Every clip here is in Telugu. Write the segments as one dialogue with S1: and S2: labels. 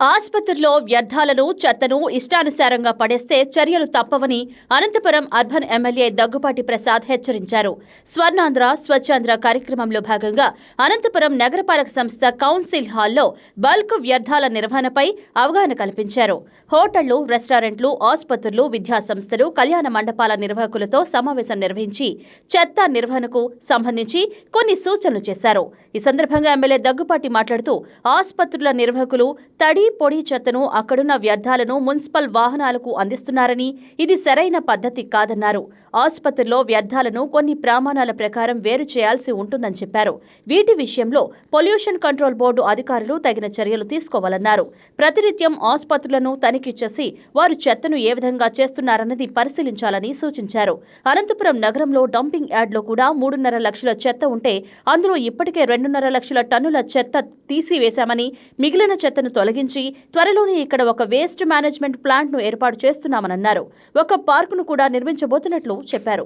S1: ఆస్పత్రుల్లో వ్యర్థాలను, చెత్తను ఇష్టానుసారంగా పడేస్తే చర్యలు తప్పవని అనంతపురం అర్బన్ ఎమ్మెల్యే దగ్గుపాటి ప్రసాద్ హెచ్చరించారు. స్వర్ణాంధ్ర స్వచ్ఛాంధ్ర కార్యక్రమంలో భాగంగా అనంతపురం నగరపాలక సంస్థ కౌన్సిల్ హాల్లో బల్క్ వ్యర్థాల నిర్వహణపై అవగాహన కల్పించారు. హోటళ్లు, రెస్టారెంట్లు, ఆస్పత్రులు, విద్యాసంస్థలు, కళ్యాణ మండపాల నిర్వాహకులతో సమావేశం నిర్వహించి చెత్త నిర్వహణకు సంబంధించి కొన్ని సూచనలు చేశారు. ఈ సందర్భంగా ఎమ్మెల్యే దగ్గుపాటి మాట్లాడుతూ ఆస్పత్రుల నిర్వాహకులు తడి, పొడి చెత్తను, అక్కడున్న వ్యర్థాలను మున్సిపల్ వాహనాలకు అందిస్తున్నారని ఇది సరైన పద్ధతి కాదన్నారు. ఆస్పత్రుల్లో వ్యర్థాలను కొన్ని ప్రమాణాల ప్రకారం వేరు చేయాల్సి ఉంటుందని చెప్పారు. వీటి విషయంలో పొల్యూషన్ కంట్రోల్ బోర్డు అధికారులు తగిన చర్యలు తీసుకోవాలన్నారు. ప్రతినిత్యం ఆస్పత్రులను తనిఖీ చేసి వారు చెత్తను ఏ విధంగా చేస్తున్నారన్నది పరిశీలించాలని సూచించారు. అనంతపురం నగరంలో డంపింగ్ యార్డ్లో కూడా 3.5 లక్షల చెత్త ఉంటే అందులో ఇప్పటికే 2.5 లక్షల టన్నుల చెత్త తీసివేశామని, మిగిలిన చెత్తను తొలగించి త్వరలోనే ఇక్కడ ఒక వేస్ట్ మేనేజ్మెంట్ ప్లాంట్ ను ఏర్పాటు చేస్తున్నామన్నారు. ఒక పార్కును కూడా నిర్మించబోతున్నట్లు చెప్పారు.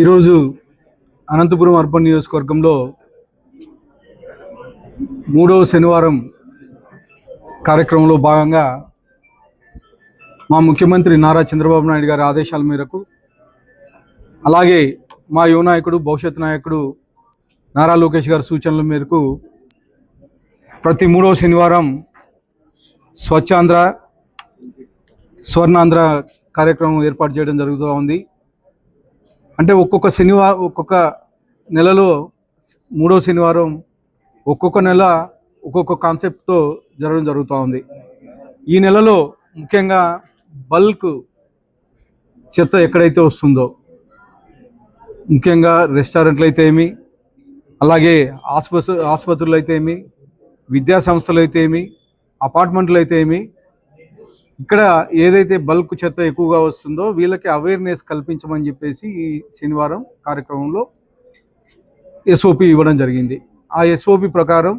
S2: ఈరోజు అనంతపురం అర్బన్ నియోజకవర్గంలో 3వ శనివారం కార్యక్రమంలో భాగంగా మా ముఖ్యమంత్రి నారా చంద్రబాబు నాయుడు గారి ఆదేశాల మేరకు, అలాగే మా యువ నాయకుడు, భవిష్యత్ నాయకుడు నారా లోకేష్ గారి సూచనల మేరకు ప్రతి 3వ శనివారం స్వచ్ఛాంధ్ర స్వర్ణాంధ్ర కార్యక్రమం ఏర్పాటు చేయడం జరుగుతూ ఉంది. అంటే ఒక్కొక్క నెలలో 3వ శనివారం ఒక్కొక్క నెల ఒక్కొక్క కాన్సెప్ట్తో జరగడం జరుగుతూ ఉంది. ఈ నెలలో ముఖ్యంగా బల్క్ చెత్త ఎక్కడైతే వస్తుందో, ముఖ్యంగా రెస్టారెంట్లు అయితే ఏమి, అలాగే ఆసుపత్రులు అయితే ఏమి, విద్యా సంస్థలు అయితే ఏమి, అపార్ట్మెంట్లు అయితే ఏమి, ఇక్కడ ఏదైతే బల్క్ చెత్త ఎక్కువగా వస్తుందో వీళ్ళకి అవేర్నెస్ కల్పించమని చెప్పేసి ఈ శనివారం కార్యక్రమంలో ఎస్ఓపి ఇవ్వడం జరిగింది. ఆ ఎస్ఓపి ప్రకారం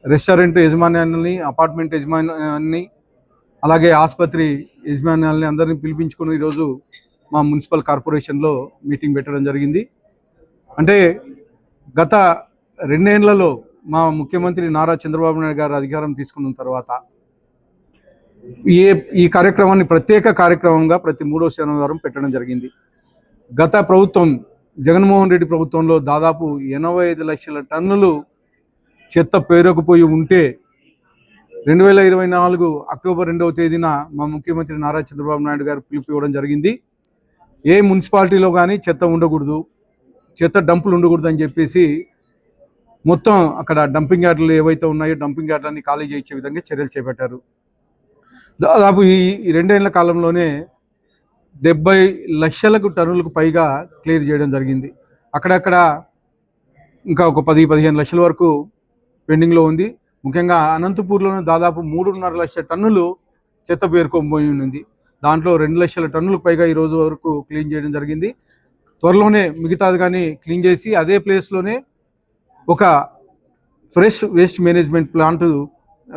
S2: రెస్టారెంట్ యజమాన్యాన్ని, అపార్ట్మెంట్ యజమాన్యాన్ని, అలాగే ఆసుపత్రి యజమాన్యాలని అందరినీ పిలిపించుకుని ఈరోజు మా మున్సిపల్ కార్పొరేషన్లో మీటింగ్ పెట్టడం జరిగింది. అంటే గత 2 ఏళ్లలో మా ముఖ్యమంత్రి నారా చంద్రబాబు నాయుడు గారు అధికారం తీసుకున్న తర్వాత ఈ కార్యక్రమాన్ని ప్రత్యేక కార్యక్రమంగా ప్రతి 3వ శనివారం పెట్టడం జరిగింది. గత ప్రభుత్వం, జగన్మోహన్ రెడ్డి ప్రభుత్వంలో దాదాపు 85 లక్షల టన్నులు చెత్త పేరుకుపోయి ఉంటే 2024 అక్టోబర్ 2వ తేదీన మా ముఖ్యమంత్రి నారా చంద్రబాబు నాయుడు గారు పిలుపు ఇవ్వడం జరిగింది. ఏ మున్సిపాలిటీలో కానీ చెత్త ఉండకూడదు, చెత్త డంపులు ఉండకూడదు అని చెప్పేసి మొత్తం అక్కడ డంపింగ్ యార్డులు ఏవైతే ఉన్నాయో డంపింగ్ యార్డులన్నీ ఖాళీ చేయించే విధంగా చర్యలు చేపట్టారు. దాదాపు ఈ 2 ఏళ్ల కాలంలోనే 70 లక్షలకు టన్నులకు పైగా క్లియర్ చేయడం జరిగింది. అక్కడక్కడ ఇంకా ఒక 10-15 లక్షల వరకు పెండింగ్లో ఉంది. ముఖ్యంగా అనంతపూర్లోనే దాదాపు 3.5 లక్షల టన్నులు చెత్త పేరుకోబోయి ఉంది. దాంట్లో 2 లక్షల టన్నులకు పైగా ఈ రోజు వరకు క్లీన్ చేయడం జరిగింది. త్వరలోనే మిగతాది కానీ క్లీన్ చేసి అదే ప్లేస్లోనే ఒక ఫ్రెష్ వేస్ట్ మేనేజ్మెంట్ ప్లాంట్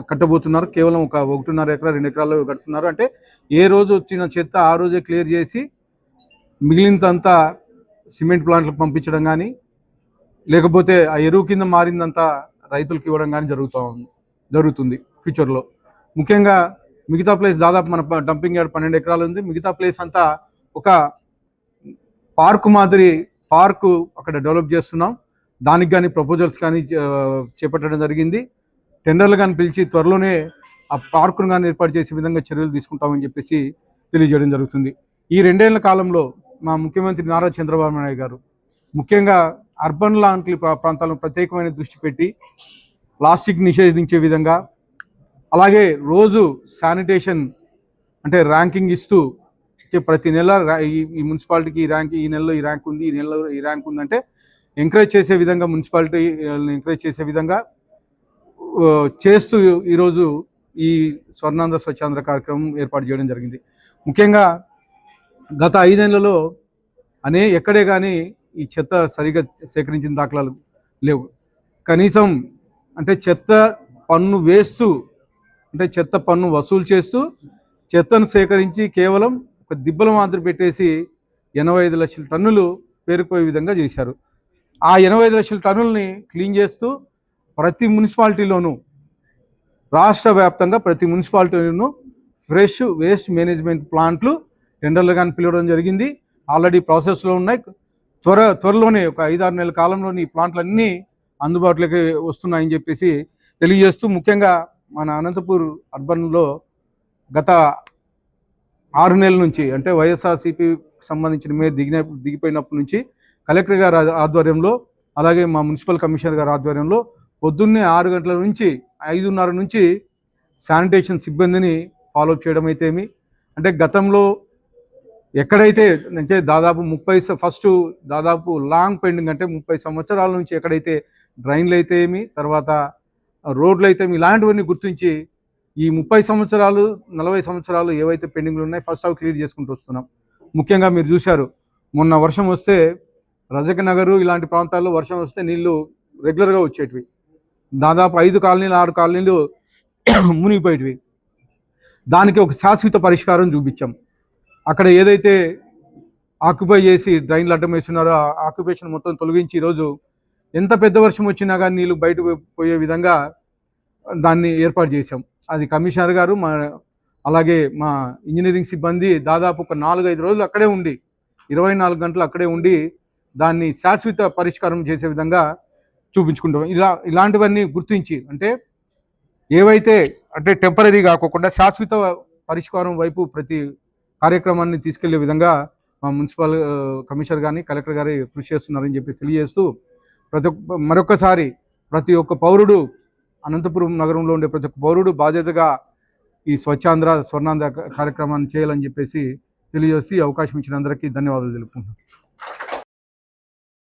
S2: కట్టబోతున్నారు. కేవలం ఒక 1.5 ఎకరా 2 ఎకరాల్లో కడుతున్నారు. అంటే ఏ రోజు వచ్చిన చెత్త ఆ రోజే క్లియర్ చేసి మిగిలినంతా సిమెంట్ ప్లాంట్లకు పంపించడం కానీ, లేకపోతే ఆ ఎరువు కింద మారిందంతా రైతులకు ఇవ్వడం కానీ జరుగుతుంది ఫ్యూచర్లో. ముఖ్యంగా మిగతా ప్లేస్ దాదాపు మన డంపింగ్ యార్డ్ 12 ఎకరాలు ఉంది. మిగతా ప్లేస్ అంతా ఒక పార్కు మాదిరి పార్కు అక్కడ డెవలప్ చేస్తున్నాం. దానికి కానీ ప్రపోజల్స్ కానీ చేపట్టడం జరిగింది. టెండర్లు కానీ పిలిచి త్వరలోనే ఆ పార్కును కానీ ఏర్పాటు చేసే విధంగా చర్యలు తీసుకుంటామని చెప్పేసి తెలియజేయడం జరుగుతుంది. ఈ 2 ఏళ్ల కాలంలో మా ముఖ్యమంత్రి నారా చంద్రబాబు నాయుడు గారు ముఖ్యంగా అర్బన్ లాంటి ప్రాంతాలను ప్రత్యేకమైన దృష్టి పెట్టి ప్లాస్టిక్ నిషేధించే విధంగా, అలాగే రోజు శానిటేషన్ అంటే ర్యాంకింగ్ ఇస్తూ ప్రతి నెల ఈ మున్సిపాలిటీకి ఈ ర్యాంక్, ఈ నెలలో ఈ ర్యాంక్ ఉంది, ఈ నెలలో ఈ ర్యాంక్ ఉందంటే ఎంకరేజ్ చేసే విధంగా, మున్సిపాలిటీ ఎంకరేజ్ చేసే విధంగా చేస్తూ ఈరోజు ఈ స్వర్ణాంధ్ర స్వచ్ఛాంధ్ర కార్యక్రమం ఏర్పాటు చేయడం జరిగింది. ముఖ్యంగా గత 5 ఏళ్లలో ఎక్కడే కానీ ఈ చెత్త సరిగా సేకరించిన దాఖలాలు లేవు. కనీసం అంటే చెత్త పన్ను వేస్తూ, అంటే చెత్త పన్ను వసూలు చేస్తూ చెత్తను సేకరించి కేవలం ఒక దిబ్బల మాదిరి పెట్టేసి 85 లక్షల టన్నులు పేరుకుపోయే విధంగా చేశారు. ఆ 85 లక్షల టన్నుల్ని క్లీన్ చేస్తూ ప్రతి మున్సిపాలిటీలోనూ రాష్ట్ర వ్యాప్తంగా ప్రతి మున్సిపాలిటీను ఫ్రెష్ వేస్ట్ మేనేజ్మెంట్ ప్లాంట్లు టెండర్లు కానీ పిలవడం జరిగింది. ఆల్రెడీ ప్రాసెస్లో ఉన్నాయి. త్వరలోనే ఒక 5-6 నెలల కాలంలోని ఈ ప్లాంట్లన్నీ అందుబాటులోకి వస్తున్నాయని చెప్పేసి తెలియజేస్తూ, ముఖ్యంగా మన అనంతపూర్ అర్బన్లో గత 6 నెలల నుంచి, అంటే వైఎస్ఆర్సీపీ సంబంధించిన మేయర్ దిగిపోయినప్పటి నుంచి కలెక్టర్ గారి ఆధ్వర్యంలో, అలాగే మా మున్సిపల్ కమిషనర్ గారి ఆధ్వర్యంలో పొద్దున్నే 6 గంటల నుంచి 5:30 నుంచి శానిటేషన్ సిబ్బందిని ఫాలోఅప్ చేయడం అయితేమి, అంటే గతంలో ఎక్కడైతే అంటే దాదాపు దాదాపు లాంగ్ పెండింగ్, అంటే 30 సంవత్సరాల నుంచి ఎక్కడైతే డ్రైన్లు అయితే ఏమి, తర్వాత రోడ్లు అయితే ఇలాంటివన్నీ గుర్తించి ఈ 30 సంవత్సరాలు 40 సంవత్సరాలు ఏవైతే పెండింగ్లు ఉన్నాయి ఫస్ట్ అవి క్లియర్ చేసుకుంటూ వస్తున్నాం. ముఖ్యంగా మీరు చూశారు, మొన్న వర్షం వస్తే రజక నగరు ఇలాంటి ప్రాంతాల్లో వర్షం వస్తే నీళ్లు రెగ్యులర్గా వచ్చేటివి. దాదాపు 5 కాలనీలు 6 కాలనీలు మునిగిపోయేటివి. దానికి ఒక శాశ్వత పరిష్కారం చూపించాం. అక్కడ ఏదైతే ఆక్యుపై చేసి డ్రైన్లు అడ్డం వేస్తున్నారో ఆ ఆక్యుపేషన్ మొత్తం తొలగించి ఈరోజు ఎంత పెద్ద వర్షం వచ్చినా కానీ నీళ్ళు బయట పోయే విధంగా దాన్ని ఏర్పాటు చేశాం. అది కమిషనర్ గారు అలాగే మా ఇంజనీరింగ్ సిబ్బంది దాదాపు ఒక 4-5 రోజులు అక్కడే ఉండి 24 గంటలు అక్కడే ఉండి దాన్ని శాశ్వత పరిష్కారం చేసే విధంగా చూపించుకుంటాం. ఇలాంటివన్నీ గుర్తించి, అంటే ఏవైతే అంటే టెంపరీ కాకుండా శాశ్వత పరిష్కారం వైపు ప్రతి కార్యక్రమాన్ని తీసుకెళ్లే విధంగా మా మున్సిపల్ కమిషనర్ కానీ కలెక్టర్ గారి కృషి చేస్తున్నారని చెప్పి తెలియజేస్తూ, మరొకసారి ప్రతి ఒక్క పౌరుడు, అనంతపురం నగరంలో ఉండే ప్రతి ఒక్క పౌరుడు బాధ్యతగా ఈ స్వచ్ఛాంధ్ర స్వర్ణాంధ్ర కార్యక్రమాన్ని చేయాలని చెప్పేసి తెలియజేసి అవకాశం ఇచ్చిన అందరికీ ధన్యవాదాలు తెలుపుకుంటున్నాను.